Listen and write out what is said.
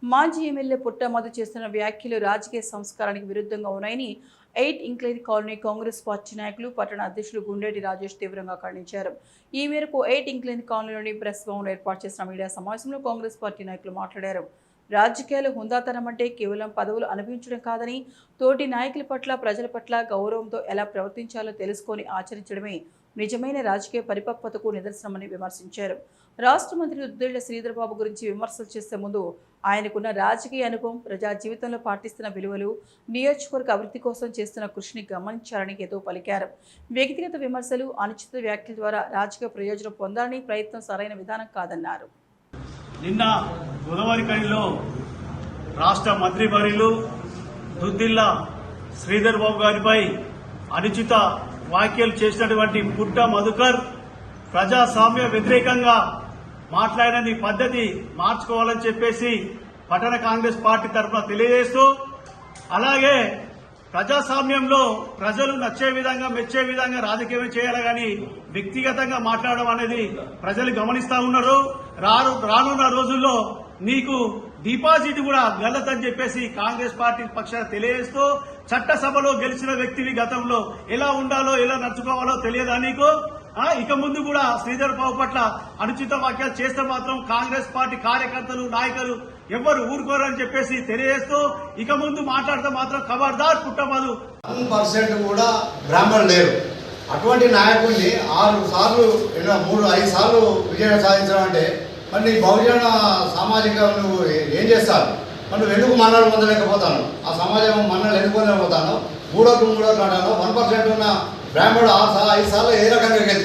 మాజీ ఎమ్మెల్యే పుట్ట మధు చేస్తున్న వ్యాఖ్యలు రాజకీయ సంస్కారానికి విరుద్ధంగా ఉన్నాయని 8 ఇంక్లైన్ కాలనీ కాంగ్రెస్ పార్టీ నాయకులు పట్టణ అధ్యక్షులు గుండెటి రాజేష్ తీవ్రంగా ఖండించారు. ఈ మేరకు 8 ఇంక్లైన్ కాలనీలోని ప్రెస్ భవన్లో ఏర్పాటు చేసిన మీడియా సమావేశంలో కాంగ్రెస్ పార్టీ నాయకులు మాట్లాడారు. రాజకీయాలు హుందాతనం అంటే కేవలం పదవులు అనుభవించడం కాదని, తోటి నాయకుల పట్ల ప్రజల పట్ల గౌరవంతో ఎలా ప్రవర్తించాలో తెలుసుకొని ఆచరించడమే నిజమైన రాజకీయ పరిపక్వతకు నిదర్శనమని విమర్శించారు. రాష్ట్ర మంత్రి దుద్దేళ్ల శ్రీధర్బాబు గురించి విమర్శలు చేసే ముందు ఆయనకున్న రాజకీయ అనుభవం, ప్రజా జీవితంలో పాటిస్తున్న విలువలు, నియోజకవర్గ అభివృద్ధి కోసం చేస్తున్న కృషిని గమనించాలని హితవు పలికారు. వ్యక్తిగత విమర్శలు, అనుచిత వ్యాఖ్యల ద్వారా రాజకీయ ప్రయోజనం పొందాలని ప్రయత్నం సరైన విధానం కాదన్నారు. నిన్న గోదావరిఖనిలో రాష్ట్ర మంత్రివర్యులు దుద్దిళ్ల శ్రీధర్బాబు గారిపై అనుచిత వ్యాఖ్యలు చేసినటువంటి పుట్ట మధుకర్ ప్రజాస్వామ్య వ్యతిరేకంగా మాట్లాడిన పద్ధతి మార్చుకోవాలని చెప్పేసి పట్టణ కాంగ్రెస్ పార్టీ తరఫున తెలియజేస్తూ, అలాగే ప్రజాస్వామ్యంలో ప్రజలు నచ్చే విధంగా మెచ్చే విధంగా రాజకీయం చేయాలి కానీ వ్యక్తిగతంగా మాట్లాడడం అనేది ప్రజలు గమనిస్తా ఉన్నారు. రానున్న రోజుల్లో నీకు డిపాజిట్ కూడా గల్లతని చెప్పేసి కాంగ్రెస్ పార్టీ పక్షాన తెలియజేస్తూ, చట్టసభలో గెలిచిన వ్యక్తిని గతంలో ఎలా ఉండాలో ఎలా నడుచుకోవాలో తెలియదా నీకు? ఇక ముందు కూడా శ్రీధర్ బాబు పట్ల అనుచిత వ్యాఖ్యలు చేస్తే మాత్రం కాంగ్రెస్ పార్టీ కార్యకర్తలు నాయకులు ఎవ్వరు ఊరుకోరని చెప్పేసి తెలియజేస్తూ, ఇక ముందు మాట్లాడితే మాత్రం ఖబర్దార్ పుట్టమదు. 1% కూడా బ్రాహ్మణులు లేరు. అటువంటి నాయకుడిని 6 సార్లు 5 సార్లు విజయం సాధించడం అంటే మరి నీ బహుజన సామాజిక నువ్వు ఏం చేస్తావు? మరి నువ్వు ఎందుకు మన్నలు పొందలేకపోతాను? ఆ సమాజం మన్నలు ఎందుకు పొందలేకపోతాను? 3 అంటాను 1% ఉన్న బ్రాహ్మణుడు 5 సార్లు ఏ రకంగా గెలిచాడు?